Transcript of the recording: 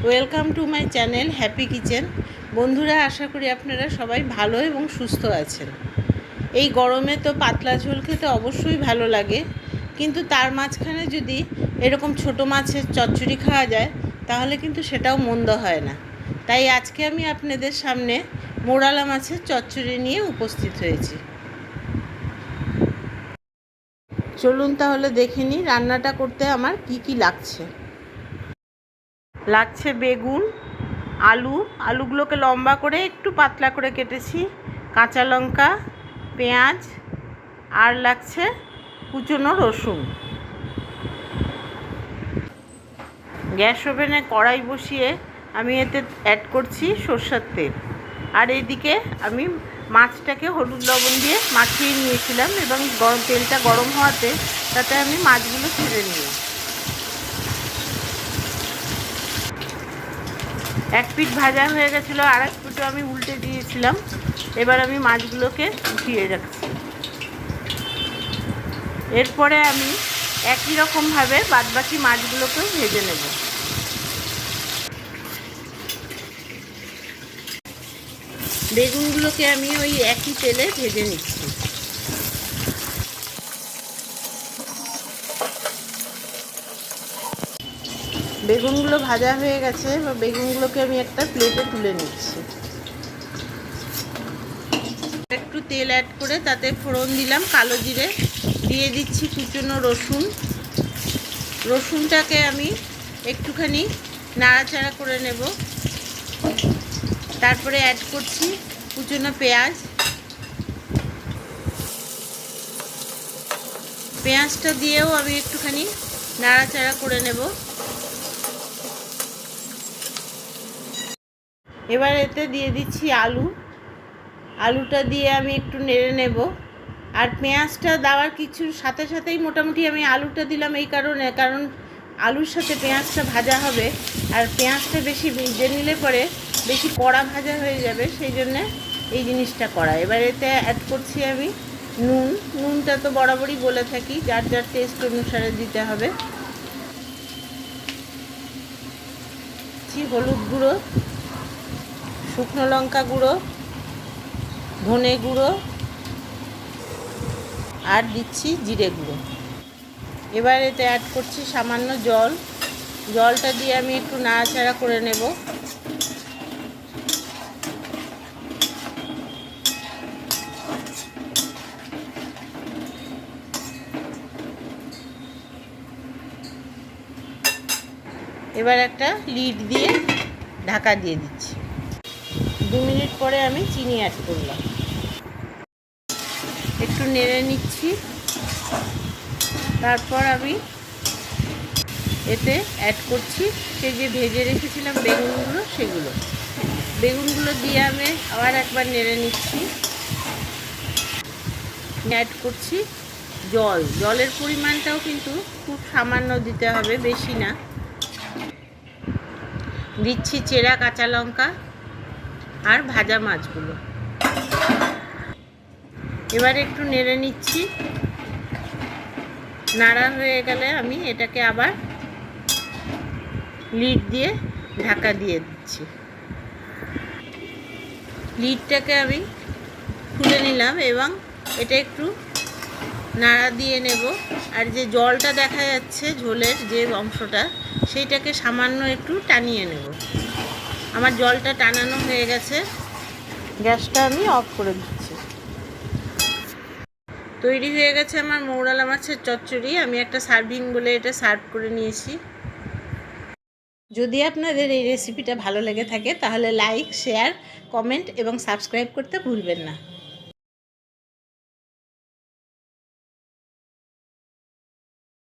Welcome to my channel happy kitchen. বন্ধুরা, আশা করি আপনারা সবাই ভালো এবং সুস্থ আছেন। এই গরমে তো পাতলা ঝোল খেতে অবশ্যই ভালো লাগে, কিন্তু তার মাঝখানে যদি এরকম ছোট মাছের চচ্চড়ি খাওয়া যায় তাহলে কিন্তু সেটাও মন্দ হয় না। তাই আজকে আমি আপনাদের সামনে মোরালা মাছের চচ্চড়ি নিয়ে উপস্থিত হয়েছি। চলুন তাহলে দেখে নিই রান্নাটা করতে আমার কি লাগছে। লাগছে বেগুন, আলুগুলোকে লম্বা করে একটু পাতলা করে কেটেছি, কাঁচা লঙ্কা, পেঁয়াজ, আর লাগছে কুচনো রসুন। গ্যাস ওভেনে কড়াই বসিয়ে আমি এতে অ্যাড করছি সরষের তেল, আর এইদিকে আমি মাছটাকে হলুদ লবণ দিয়ে মাখিয়ে নিয়েছিলাম এবং তেলটা গরম হওয়াতে তাতে আমি মাছগুলো ছেড়ে নিই। এক পিঠ ভাজা হয়ে গেছিলো, আর এক পিঠও আমি উল্টে দিয়েছিলাম। এবার আমি মাছগুলোকে উঠিয়ে রাখছি। এরপরে আমি একই রকমভাবে বাদবাকি মাছগুলোকেও ভেজে নেব। বেগুনগুলোকে আমি ওই একই তেলে ভেজে নিচ্ছি। বেগুনগুলো ভাজা হয়ে গেছে, বেগুনগুলোকে আমি একটা প্লেটে তুলে নিচ্ছি। একটু তেল অ্যাড করে তাতে ফোড়ন দিলাম কালো জিরে, দিয়ে দিচ্ছি কুচনো রসুনটাকে আমি একটুখানি নাড়াচাড়া করে নেব। তারপরে অ্যাড করছি কুচনো পেঁয়াজটা দিয়েও আমি একটুখানি নাড়াচাড়া করে নেব। এবার এতে দিয়ে দিচ্ছি আলুটা দিয়ে আমি একটু নেড়ে নেব। আর পেঁয়াজটা দেওয়ার কিছুর সাথে সাথেই মোটামুটি আমি আলুটা দিলাম এই কারণ আলুর সাথে পেঁয়াজটা ভাজা হবে, আর পেঁয়াজটা বেশি ভেজে নিলে পরে বেশি কড়া ভাজা হয়ে যাবে, সেই জন্যে এই জিনিসটা করা। এবার এতে অ্যাড করছি আমি নুনটা তো বরাবরই বলে থাকি যার যার টেস্ট অনুসারে দিতে হবে। হলুদ গুঁড়ো, শুকনো লঙ্কা গুঁড়ো, ধনে গুঁড়ো, আর দিচ্ছি জিরে গুঁড়ো। এবার এতে অ্যাড করছি সামান্য জলটা দিয়ে আমি একটু নাড়াচাড়া করে নেব। এবার একটা লিড দিয়ে ঢাকা দিয়ে দিচ্ছি। 2 মিনিট পরে আমি চিনি অ্যাড করলাম, একটু নেড়ে নিচ্ছি। তারপর আমি এতে অ্যাড করছি সেই যে ভেজে রেখেছিলাম বেগুনগুলো দিয়ে আমি আবার একবার নেড়ে নিচ্ছি। অ্যাড করছি জলের পরিমাণটাও কিন্তু খুব সামান্য দিতে হবে, বেশি না। দিচ্ছি চেরা কাঁচা লঙ্কা আর ভাজা মাছগুলো। এবার একটু নেড়ে নিচ্ছি। নাড়া হয়ে গেলে আমি এটাকে আবার লিড দিয়ে ঢাকা দিয়ে দিচ্ছি। লিডটাকে আমি খুলে নিলাম এবং এটা একটু নাড়া দিয়ে নেব। আর যে জলটা দেখা যাচ্ছে ঝোলের যে অংশটা, সেইটাকে সামান্য একটু টানিয়ে নেব। আমার জলটা টানানো হয়ে গেছে, গ্যাসটা আমি অফ করে দিচ্ছি। তৈরি হয়ে গেছে আমার মৌরালা মাছের চচ্চড়ি। আমি একটা সার্ভিং বলে এটা সার্ভ করে নিয়েছি। যদি আপনাদের এই রেসিপিটা ভালো লেগে থাকে তাহলে লাইক, শেয়ার, কমেন্ট এবং সাবস্ক্রাইব করতে ভুলবেন না।